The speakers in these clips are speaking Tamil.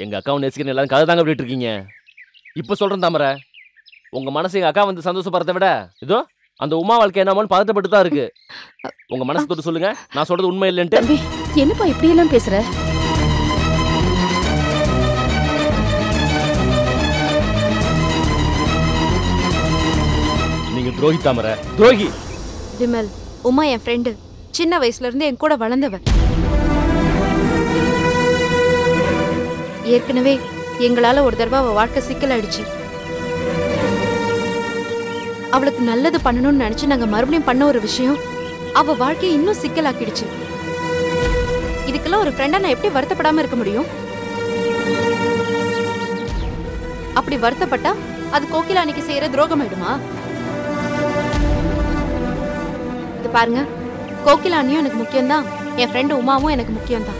எங்க அக்காவும் நேசிக்கிறேன் எல்லாரும் கதை தாங்க விட்டுட்டு இருக்கீங்க. இப்போ சொல்றேன் தாமரை, உங்க மனசு எங்க அக்கா வந்து சந்தோஷப்படுறதை விட இதோ அந்த உமா வாழ்க்கை என்னமோன்னு பதட்டப்பட்டு தான் இருக்கு. உங்க மனசு தொட்டு சொல்லுங்க, நான் சொல்றது உண்மை இல்லைன்ட்டு. தம்பி, என்னப்பா இப்படி எல்லாம் பேசுற? நீங்க துரோகி தாமரை, துரோகி. விமல், உமா என் ஃப்ரெண்டு. சின்ன வயசுல இருந்து என் கூட வளர்ந்தவ. ஏற்கனவே எங்களால ஒரு தடவை அவ வாழ்க்கை சிக்கலாயிடுச்சு. அவளுக்கு நல்லது பண்ணணும்னு நினைச்சு நாங்க மறுபடியும் பண்ண ஒரு விஷயம் அவ வாழ்க்கையை இன்னும் சிக்கலாக்கிடுச்சு. இதுக்கெல்லாம் ஒரு ஃப்ரெண்டா நான் எப்படி வருத்தப்படாம இருக்க முடியும்? அப்படி வருத்தப்பட்டா அது கோகிலா அன்னைக்கு செய்யற துரோகம் ஆயிடுமா? இது பாருங்க, கோகிலா அண்ணியும் எனக்கு முக்கியம்தான், என் ஃப்ரெண்டு உமாவும் எனக்கு முக்கியம்தான்.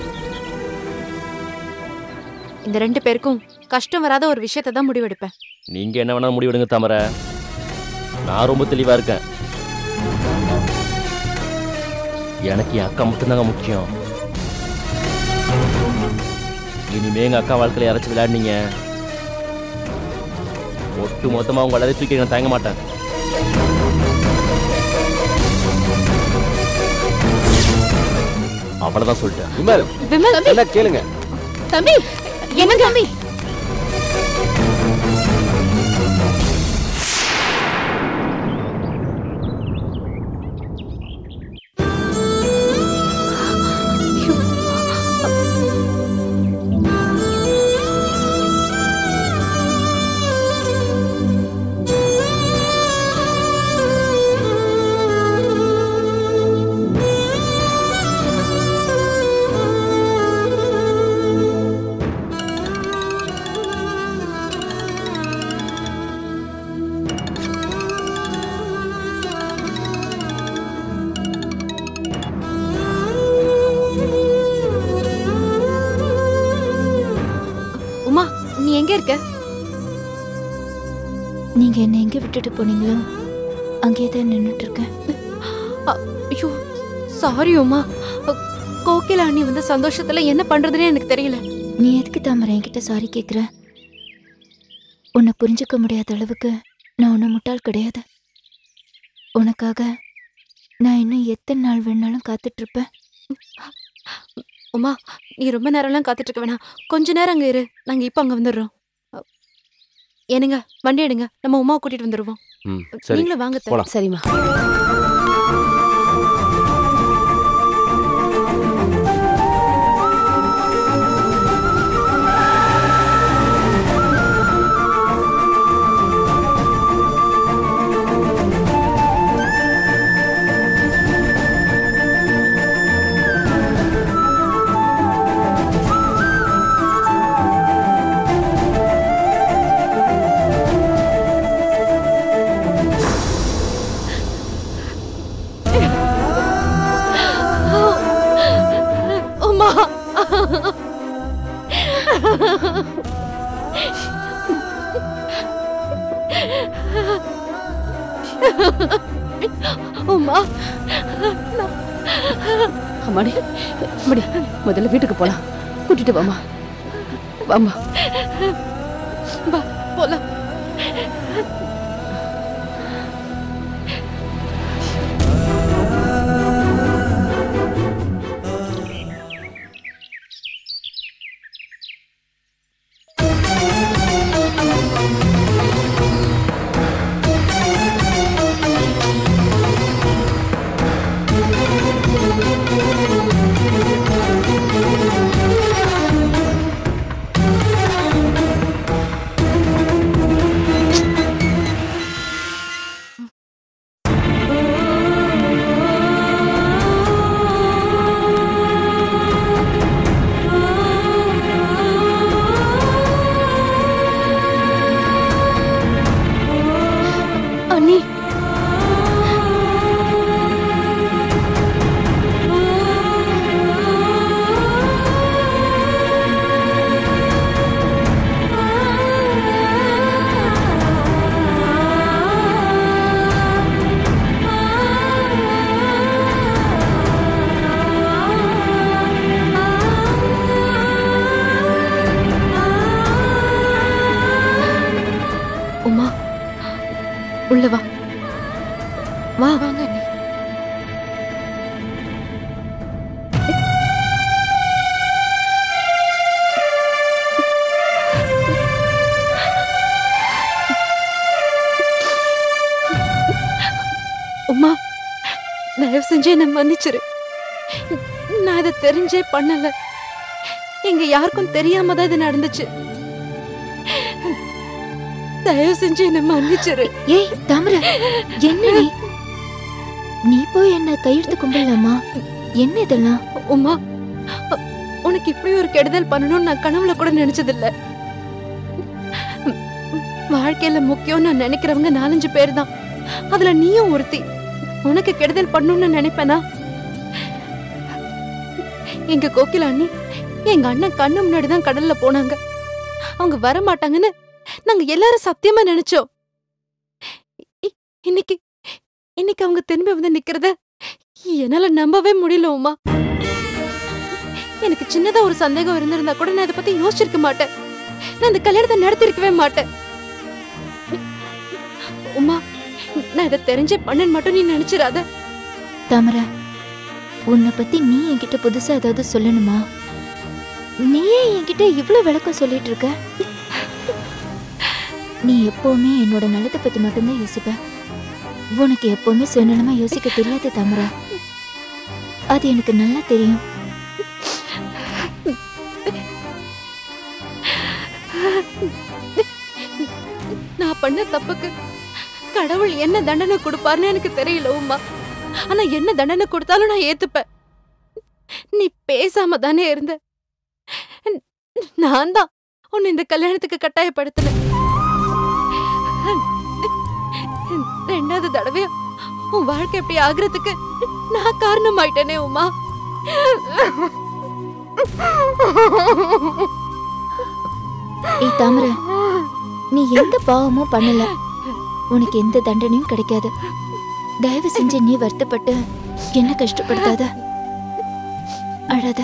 இந்த 2 பேருக்கும் கஷ்டம் வராத ஒரு விஷயத்தை தான் முடிவெடுப்பேன். நீங்க என்ன வேணா முடிவெடுங்க தாமரை, நான் ரொம்ப தெளிவா இருக்கேன். எனக்கு என் அக்கா மட்டும்தாங்க முக்கியம். இனிமே எங்க அக்கா வாழ்க்கையில யாராச்சும் விளையாடுனீங்க, ஒட்டு மொத்தமா உங்க எல்லாரையும் தூக்கி நான் தயங்க மாட்டேன். அவ்வளவுதான் சொல்லிட்டேன். விமல், விமல், என்ன கேளுங்க. தம்பி, என்ன தம்பி? உமா, நீ எங்க இருக்க? நீங்க என்ன எங்க விட்டுட்டு போனீங்களோ அங்கேயே தான் நின்னுட்டு இருக்கேன். ஐயோ, சாரி உமா. கோகிலா அண்ணி வந்து சந்தோஷத்துல என்ன பண்றதுன்னு எனக்கு தெரியல. நீ எதுக்கு தாமரை என்கிட்ட சாரி கேட்குற? உன்னை புரிஞ்சுக்க முடியாத அளவுக்கு நான் உன்னை முட்டாள் கிடையாது. உனக்காக நான் இன்னும் எத்தனை நாள் வேணாலும் காத்துட்டு இருப்பேன். உமா, நீ ரொம்ப நேரம்லாம் காத்துட்டு இருக்க வேணாம், கொஞ்ச நேரம் அங்க இரு, நாங்க இப்ப அங்க வந்துடுறோம். ஏனுங்க, வண்டி எடுங்க, நம்ம உமாவை கூட்டிட்டு வந்துருவோம். சரி, நீங்களும் வாங்க. போலாம். சரிம்மா. உமா, அம்மாடி, அம்மாடி, முதல்ல வீட்டுக்கு போலாம். கூட்டிட்டு வாமா, வாமா. வா போலாம். உள்ள வா. வா. வாங்க அண்ணி. உமா, தயவு செஞ்சு என்ன மன்னிச்சிரு. நான் இதை தெரிஞ்சே பண்ணல. எங்க யாருக்கும் தெரியாம தான் இது நடந்துச்சு. தயவு செஞ்சு என்ன மன்னிச்சிரு. ஏய் தாமரை, என்ன நீ போய் என்ன கையெடுத்து கும்பிடலாமா? என்ன இதெல்லாம்? உமா, உனக்கு இப்படி ஒரு கெடுதல் பண்ணணும்னு நான் கனவுல கூட நினைச்சதில்ல. வாழ்க்கையில முக்கியம் நான் நினைக்கிறவங்க 4-5 பேர் தான். அதுல நீயும் ஒருத்தி. உனக்கு கெடுதல் பண்ணணும்னு நினைப்பேனா? எங்க கோகிலா அண்ணி எங்க அண்ணன் கண்ணு முன்னாடிதான் கடல்ல போனாங்க. அவங்க வர மாட்டாங்கன்னு நாங்க எல்லாரும் சத்தியமா நினைச்சோம். இன்னைக்கு இன்னைக்கு அவங்க திரும்பி வந்து நிக்கிறத என்னால நம்பவே முடியல உமா. எனக்கு சின்னதா ஒரு சந்தேகம் இருந்திருந்தா கூட நான் இதை பத்தி யோசிச்சிருக்க மாட்டேன். நான் இந்த கல்யாணத்தை நடத்திருக்கவே மாட்டேன். உமா, நான் இதை தெரிஞ்சே பண்ணேன்னு மட்டும் நீ நினைச்சிடாத. தாமரை, உன்னை பத்தி நீ என்கிட்ட புதுசா ஏதாவது சொல்லணுமா? நீயே என்கிட்ட இவ்வளவு விளக்கம் சொல்லிட்டு இருக்க. நீ எப்பவுமே என்னோட நல்லதை பத்தி மட்டும்தான் யோசிப்ப. உனக்கு எப்பவுமே சுயநலமா யோசிக்க தெரியாது தாமரை. அது எனக்கு நல்லா தெரியும். நான் பண்ண தப்புக்கு கடவுள் என்ன தண்டனை கொடுப்பாருன்னு எனக்கு தெரியல உமா. ஆனா என்ன தண்டனை கொடுத்தாலும் நான் ஏத்துப்பேன். நீ பேசாம தானே இருந்த. நான் தான் உன்னை இந்த கல்யாணத்துக்கு கட்டாயப்படுத்தினேன். 2வது தடவையா உன் வாழ்க்கை எப்படி ஆகுறதுக்கு நான் காரணமாயிட்டேனே உமா. ஏய் தாமரை, நீ எந்த பாவமும் பண்ணல. உனக்கு எந்த தண்டனையும் கிடைக்காது. தயவு செஞ்சு நீ வருத்தப்பட்டு என்ன கஷ்டப்படுத்தாத. அழாத.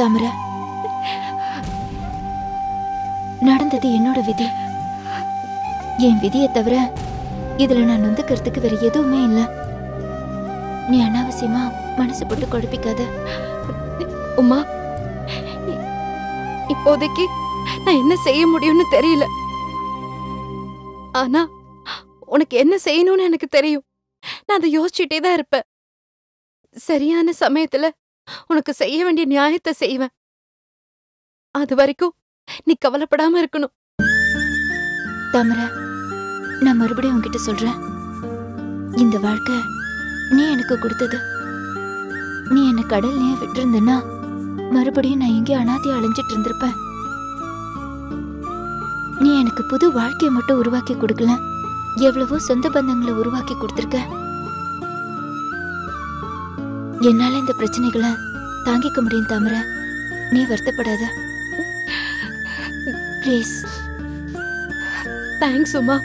தாமரை, நடந்தது என்னோட விதி. என் விதியை தவிர இதுல நான் நொந்துக்கிறதுக்கு வேற எதுவுமே இல்ல. நீ அனாவசியமா மனசு போட்டு குழப்பிக்காத. உமா, இப்போதைக்கு நான் என்ன செய்ய முடியும்னு தெரியல. ஆனா உனக்கு என்ன செய்யணும்னு எனக்கு தெரியும். நான் அதை யோசிச்சுட்டே தான் இருப்பேன். சரியான சமயத்துல உனக்கு செய்ய வேண்டிய நியாயத்தை செய்வேன். அது வரைக்கும் நீ கவலைப்படாம இருக்கணும். தாமரை, நான் மறுபடியும் உன்கிட்ட சொல்றேன். இந்த வாழ்க்கை நீ எனக்கு கொடுத்தது. நீ என்ன கடல்லையே விட்டுருந்தனா மறுபடியும் நான் எங்கேயும் அனாதையா அலைஞ்சிட்டு இருந்திருப்பேன். நீ எனக்கு புது வாழ்க்கையை மட்டும் உருவாக்கி கொடுக்கல, எவ்வளவோ சொந்த பந்தங்களை உருவாக்கி கொடுத்திருக்க. என்னால இந்த பிரச்சனைகளை தாங்கிக்க முடியும் தாமரை. நீ வருத்தப்படாத ப்ளீஸ். தேங்க்ஸ் உமா.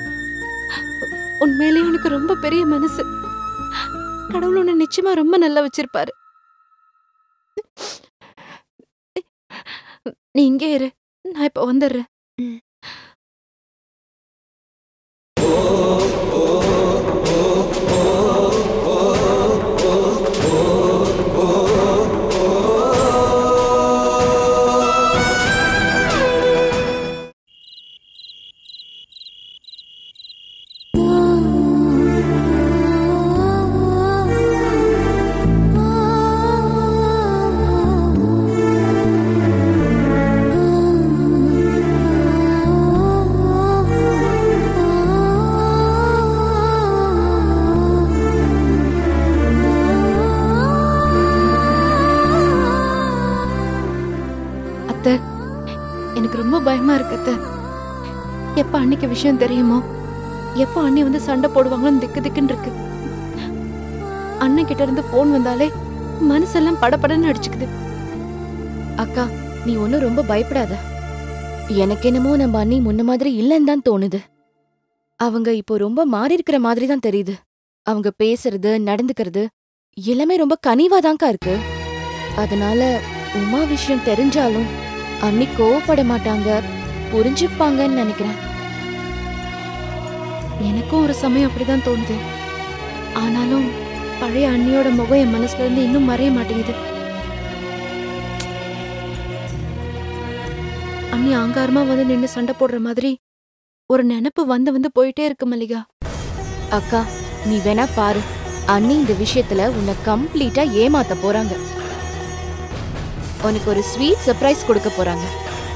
உண்மையிலேயே உனக்கு ரொம்ப பெரிய மனசு. கடவுள் உன்னை நிச்சயமா ரொம்ப நல்லா வச்சிருப்பாரு. நீ இங்கே இரு, நான் இப்ப வந்துடுறேன். எனக்கு ரொம்ப பயமா இருக்கு அத்தை. எப்ப அன்னைக்கு விஷயம் தெரியுமோ, எப்ப அண்ணி வந்து சண்டை போடுவாங்களோ திக்கு திக்குன்னு இருக்கு. அண்ணன் கிட்ட இருந்து போன் வந்தாலே மனசெல்லாம் படபடன்னு அடிச்சுக்குது. அக்கா, நீ ஒன்னும் ரொம்ப பயப்படாத. எனக்கு என்னமோ நம்ம அண்ணி முன்ன மாதிரி இல்லன்னு தான் தோணுது. அவங்க இப்போ ரொம்ப மாறி இருக்கிற மாதிரி தான் தெரியுது. அவங்க பேசுறது, நடந்துக்கிறது எல்லாமே ரொம்ப கனிவாதான்க்கா இருக்கு. அதனால உமா விஷயம் தெரிஞ்சாலும் அண்ணி கோவப்பட மாட்டாங்க, புரிஞ்சுப்பாங்கன்னு நினைக்கிறேன். எனக்கும் ஒரு சமயம் அப்படிதான் தோணுது. ஆனாலும் பழைய அண்ணியோட முகம் என் மனசுல இருந்து இன்னும் மறைய மாட்டேங்குது. அண்ணி ஆங்காரமா வந்து நின்னு சண்டை போடுற மாதிரி ஒரு நினைப்பு வந்து போயிட்டே இருக்கு மல்லிகா. அக்கா, நீ வேணா பாரு, அண்ணி இந்த விஷயத்துல உன்னை கம்ப்ளீட்டா ஏமாத்த போறாங்க. உனக்கு ஒரு ஸ்வீட் சர்ப்ரைஸ் கொடுக்க போறாங்க.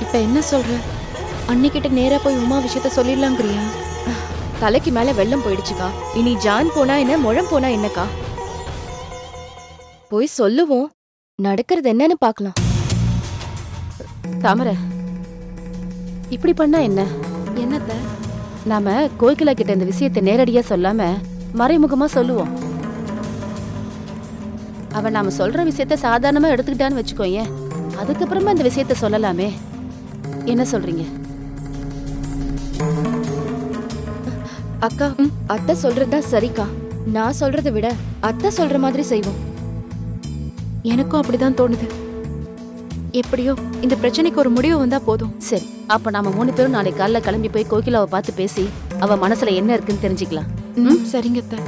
இப்ப என்ன சொல்ற? அண்ணி கிட்ட நேரா போய் உமா விஷயத்த சொல்லிடலாங்கிறியா? தலைக்கு மேல வெள்ளம் போயிடுச்சுக்கா. இனி ஜான் போனா என்ன, முழம் போனா என்னக்கா? போய் சொல்லுவோம், நடக்கிறது என்னன்னு பாக்கலாம். தாமரை, இப்படி பண்ணா என்ன? என்னத்த? நாம கோகிலா கிட்ட இந்த விஷயத்தை நேரடியா சொல்லாம மறைமுகமா சொல்லுவோம். அவன் நாம சொல்ற விஷயத்த சாதாரணமா எடுத்துக்கிட்டான்னு வச்சுக்கோயேன். அதுக்கப்புறமா இந்த விஷயத்த சொல்லலாமே. என்ன சொல்றீங்க? அக்கா, அத்தை சொல்றதா சரிக்கா. நான் சொல்றதை விட அத்தை சொல்ற மாதிரி செய்வோம். எனக்கும் அப்படிதான் தோணுது. எப்படியோ இந்த பிரச்சனைக்கு ஒரு முடிவு வந்தா போதும். சரி, அப்ப நாம 3 பேரும் நாளைக்கு காலைல கிளம்பி போய் கோகிலாவை பார்த்து பேசி அவ மனசுல என்ன இருக்குன்னு தெரிஞ்சுக்கலாம். சரிங்க அத்தை.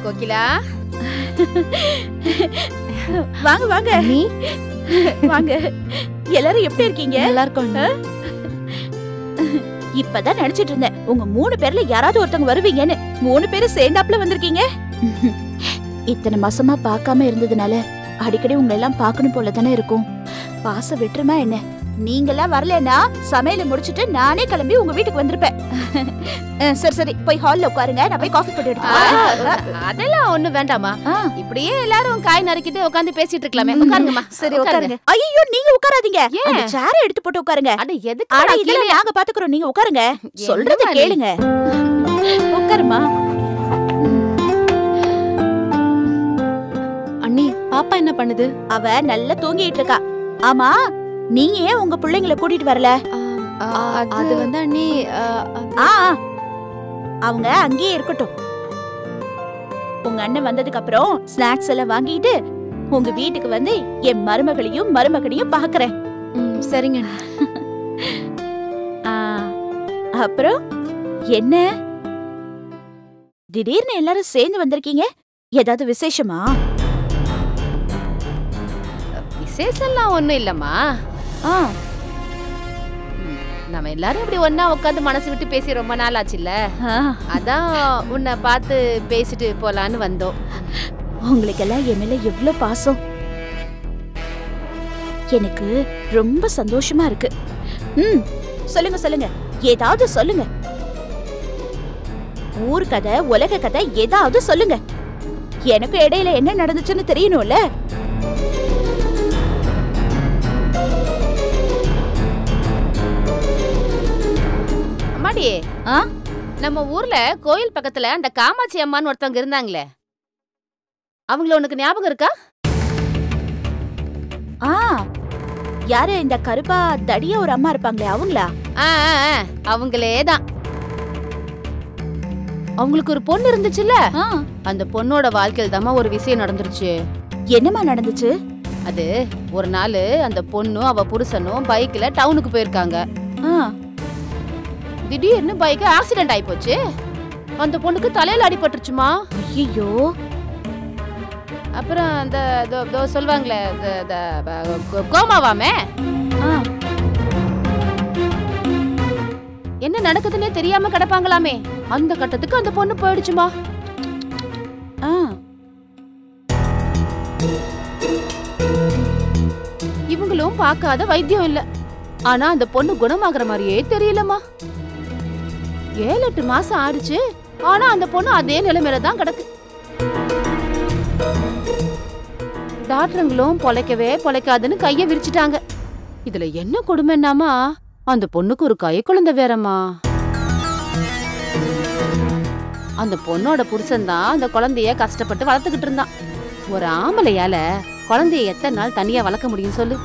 கோகிலா, வாங்க வாங்க நீ வாங்க. எல்லாரும் எப்படி இருக்கீங்க? நல்லா இருக்கும். இப்பதான் நினைச்சிட்டு இருந்தேன் உங்க 3 பேர்ல யாராவது ஒருத்தவங்க வருவீங்கன்னு. 3 பேரும் சேர்ந்தாப்புல வந்திருக்கீங்க. இத்தனை மாசமா பார்க்காம இருந்ததுனால அடிக்கடி உங்களை எல்லாம் பார்க்கணும் போல தானே இருக்கும். பாசம் விட்டுருமா என்ன? நீங்கெல்லாம் வரலன்னா சமையல முடிச்சிட்டு நானே கிளம்பி உங்க வீட்டுக்கு வந்திருப்பேன். சரி சரி, போய் ஹால்ல உட்காருங்க, நான் போய் காஃபி போட்டு எடுத்து. அதெல்லாம் ஒண்ணும் வேண்டாமா. இப்படியே எல்லாரும் காய் நறுக்கிட்டு உட்கார்ந்து பேசிட்டு இருக்கலாமே. உட்காருங்கம்மா. சரி உட்காருங்க. ஐயோ, நீங்க உட்காராதீங்க. அந்த சேரை எடுத்து போட்டு உட்காருங்க. அட எதுக்கு? அட இதெல்லாம் நாங்க பாத்துக்கறோம், நீங்க உட்காருங்க. சொல்றத கேளுங்க. உட்காருமா. அண்ணி, பாப்பா என்ன பண்ணுது? அவ நல்லா தூங்கிட்டு இருக்கா. ஆமா, நீங்க ஏன் உங்க பிள்ளைங்களை கூட்டிட்டு வரல? அது வந்து அண்ணி, அவங்க அங்கேயே இருக்கட்டும். உங்க அண்ணன் வந்ததுக்கு அப்புறம் ஸ்நாக்ஸ் எல்லாம் வாங்கிட்டு உங்க வீட்டுக்கு வந்து என் மருமகளையும் பாக்குறேன். சரிங்க. அப்புறம் என்ன திடீர்னு எல்லாரும் சேர்ந்து வந்திருக்கீங்க? ஏதாவது விசேஷமா? விசேஷம்லாம் ஒண்ணும் இல்லம்மா. நம்ம எல்லாரும் இப்படி ஒன்னா உட்காந்து மனசு விட்டு பேசி ரொம்ப நாள் ஆச்சுல்ல. அதான் உன்னை பார்த்து பேசிட்டு போலான்னு வந்தோம். உங்களுக்கெல்லாம் என் மேல எவ்வளவு பாசம். எனக்கு ரொம்ப சந்தோஷமா இருக்கு. சொல்லுங்க சொல்லுங்க, ஏதாவது சொல்லுங்க. ஊர் கதை, உலக கதை ஏதாவது சொல்லுங்க. எனக்கு இடையில என்ன நடந்துச்சுன்னு தெரியணும்ல. அம்மாடி, நம்ம ஊர்ல கோயில் பக்கத்துல அந்த காமாட்சி அம்மான்னு ஒருத்தவங்க இருந்தாங்களே, அவங்கள உனக்கு ஞாபகம் இருக்கா? யாரு? இந்த கருப்பா தடியா ஒரு அம்மா இருப்பாங்களே, அவங்களா? அவங்களேதான். அவங்களுக்கு ஒரு பொண்ணு இருந்துச்சுல்ல, அந்த பொண்ணோட வாழ்க்கையில் தாமா ஒரு விஷயம் நடந்துருச்சு. என்னமா நடந்துச்சு? அது ஒரு நாள் அந்த பொண்ணும் அவ புருஷனும் பைக்ல டவுனுக்கு போயிருக்காங்க. திடீர்னு பைக் ஆக்சிடென்ட் ஆயி போச்சு. அந்த பொண்ணுக்கு தலையில அடிபட்டுருச்சுமா. ஐயோ. அப்புறம் அந்த சொல்வாங்களே கோமாவாமே. என்ன நடக்குதுன்னே தெரியாம கிடப்பாங்களாமே. அந்த கட்டத்துக்கு அந்த பொண்ணு போயிடுச்சுமா. இவங்களும் பார்க்காத வைத்தியம் இல்ல. ஆனா அந்த பொண்ணு குணமாகற மாதிரியே தெரியலமா. 7-8 மாசம் ஆடுச்சு. ஆனா அந்த பொண்ணு அதே நிலைமையில தான் கிடக்கு. டாக்டருங்களும் பொழைக்காதுன்னு கைய விரிச்சிட்டாங்க. இதுல என்ன கொடுமைன்னாமா, அந்த பொண்ணுக்கு ஒரு கை குழந்தை வேறம்மா. அந்த பொண்ணோட புருஷன் தான் அந்த குழந்தைய கஷ்டப்பட்டு வளர்த்துக்கிட்டு இருந்தான். ஒரு ஆம்பளையால குழந்தைய எத்தனை நாள் தனியா வளர்க்க முடியும் சொல்லு?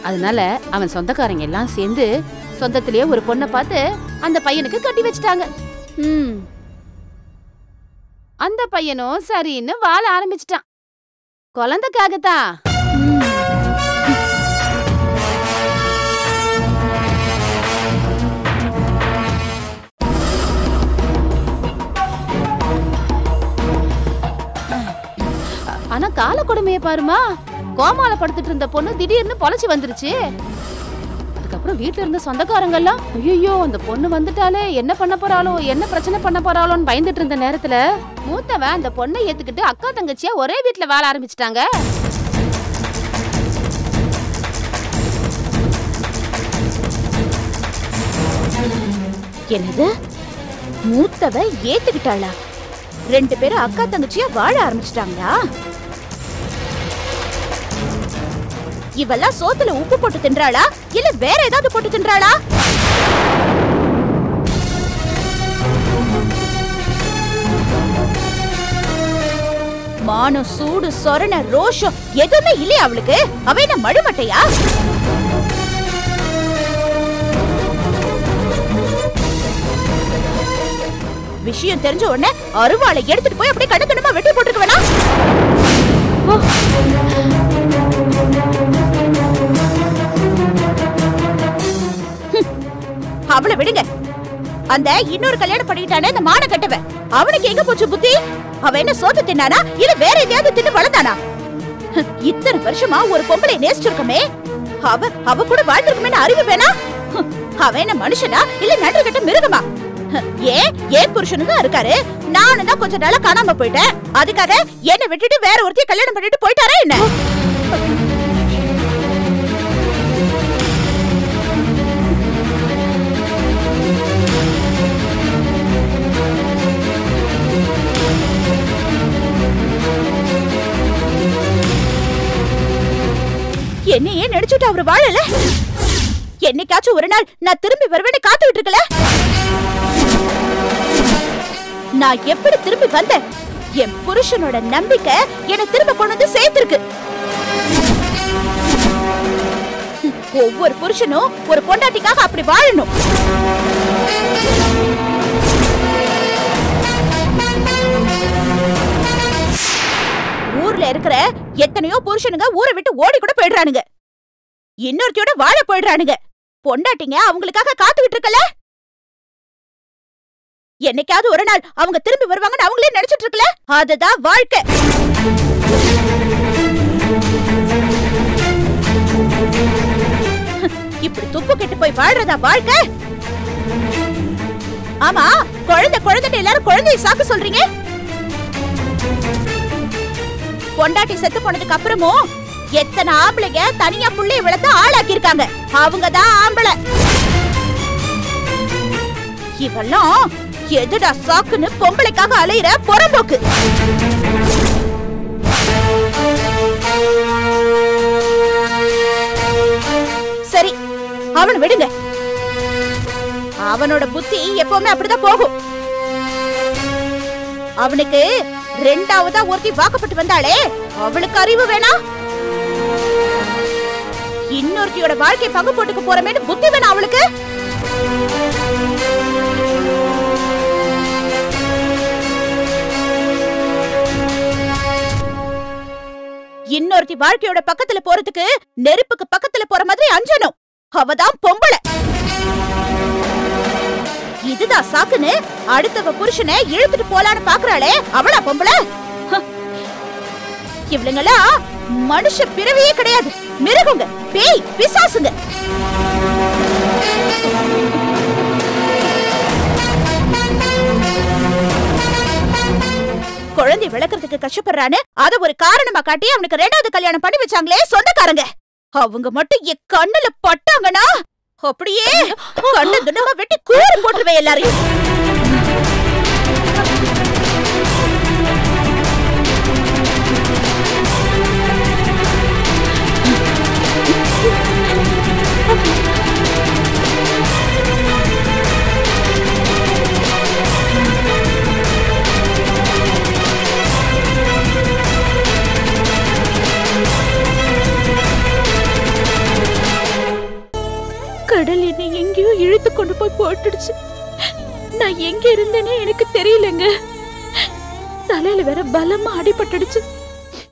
அதனால அவன் சொந்தக்காரங்க எல்லாம் சேர்ந்து சொந்தத்திலேயே ஒரு பொண்ணை பார்த்து அந்த பையனுக்கு கட்டி வச்சுட்டாங்க. அந்த பையனும் சரின்னு வாழ ஆரம்பிச்சிட்டான். குழந்தைக்காகத்தான். ஆனா கால கொடுமைய பாருமா, கோமால படுத்துட்டு இருந்த பொண்ணு திடீர்னு பொழைச்சு வந்துருச்சு. அதுக்கப்புறம் வீட்டுல இருந்த சொந்தக்காரங்க எல்லாம் ஐயோ அந்த பொண்ணு வந்துட்டாலே என்ன பண்ண போறாளோ, என்ன பிரச்சனை பண்ண போறாளோன்னு பயந்துட்டு இருந்த நேரத்துல மூத்தவன் அந்த பொண்ணை ஏத்துக்கிட்டு அக்கா தங்கச்சியா ஒரே வீட்டுல வாழ ஆரம்பிச்சிட்டாங்க. என்னது? மூத்தவ ஏத்துக்கிட்டாளா? 2 பேரும் அக்கா தங்கச்சியா வாழ ஆரம்பிச்சிட்டாங்களா? இவெல்லாம் சோத்துல உப்பு போட்டு தின்றாளா இல்ல வேற ஏதாவது போட்டு தின்றாளா? மானம், சூடு, சொரண, ரோஷம் எதுவுமே இல்லையா அவளுக்கு? அவ என்ன மழுமட்டையா? விஷயம் தெரிஞ்ச உடனே அருவாளை எடுத்துட்டு போய் அப்படியே கணக்கணமா வெட்டி போட்டுக்க வேணாம்? அவளை விடுங்க. அந்த இன்னொரு கல்யாணம் பண்ணிட்டானே அந்த மான கட்டவன், அவனுக்கு எங்க போச்சு புத்தி? அவன் என்ன சோத்து தின்னானா இல்ல வேற எதையாவது தின்னு வளர்ந்தானா? இத்தனை வருஷமா ஒரு பொம்பளை நேசிச்சிருக்கமே, அவ கூட வாழ்ந்திருக்குமே அறிவு வேணா? அவன் என்ன மனுஷனா இல்ல நன்றி கட்ட மிருகமா? ஏன் புருஷனு தான் இருக்காரு, நானும் தான் கொஞ்ச நாளா காணாம போயிட்டேன். அதுக்காக என்ன விட்டுட்டு வேற ஒருத்தையும் கல்யாணம் பண்ணிட்டு போயிட்டாரா என்ன? என்னையே நினைச்சுட்டு அவரு வாழல? என்னைக்காச்சும் ஒரு நாள் நான் திரும்பி வருவேன்னு காத்துக்கிட்டு இருக்கல? நான் எப்படி திரும்பி வந்தேன்? என் புருஷனோட நம்பிக்கை என்னை திரும்ப கொண்டு வந்து சேர்த்திருக்கு. ஒவ்வொரு புருஷனும் ஒரு பொண்டாட்டிக்காக அப்படி வாழணும். ஊர்ல இருக்கிற எத்தனையோ புருஷனுங்க ஊரை விட்டு ஓடி கூட போயிடுறானுங்க, இன்னொருத்தியோட வாழ போயிடுறானுங்க. பொண்டாட்டிங்க அவங்களுக்காக காத்துக்கிட்டு இருக்கல? என்னைக்காவது ஒரு நாள் அவங்க திரும்பி வருவாங்கன்னு அவங்களே நினைச்சிட்டு இருக்கல? அதுதான் வாழ்க்கை. இப்படி துப்பு கெட்டு போய் வாழ்றதா வாழ்க்கை? ஆமா, குழந்தை எல்லாரும் குழந்தையை சாக்க சொல்றீங்க. பொண்டாட்டி செத்து போனதுக்கு அப்புறமும் எத்தனை ஆம்பளைங்க தனியா புள்ளைய வளர்த்து ஆளாக்கி இருக்காங்க. அவங்கதான் ஆம்பளை. இவெல்லாம் எதுடா சாக்குன்னு பொம்பளைக்காக அலையிற புறம்போக்கு. சரி, அவனை விடுங்க. அவனோட புத்தி எப்பவுமே அப்படிதான் போகும். அவனுக்கு 2ஆவதா ஒருத்தி வாக்கப்பட்டு வந்தாளே, அவளுக்கு அறிவு வேணா? இன்னொருத்தியோட வாழ்க்கை பங்கு போட்டுக்க போறமேனு புத்தி வேணா அவளுக்கு? இன்னொருத்தி வாழ்க்கையோட பக்கத்துல போறதுக்கு நெருப்புக்கு பக்கத்துல போற மாதிரி அஞ்சணும். அவதான் பொம்பளை. இதுதான் சாக்குன்னு அடுத்தவ புருஷனை இழுத்துட்டு போலான்னு பாக்குறாளே, அவளா பொம்பளை? இவளுங்கெல்லாம் மனுஷ பிறவியே கிடையாது, மிருகுங்க, பேய், பிசாசுங்க. குழந்தை விளக்குறதுக்கு கஷ்டப்படுறான்னு அத ஒரு காரணமா காட்டி அவனுக்கு 2வது கல்யாணம் பண்ணி வச்சாங்களே சொந்தக்காரங்க, அவங்க மட்டும் என் கண்ணுல பட்டாங்கன்னா அப்படியே கண்ணு துண்டமா வெட்டி கூறு போட்டுருவேன் எல்லாரையும். போட்டுடுச்சு. நான் எங்க இருந்தேனே எனக்கு தெரியலங்க. தலையில வேற பலமா அடிபட்டுடுச்சு.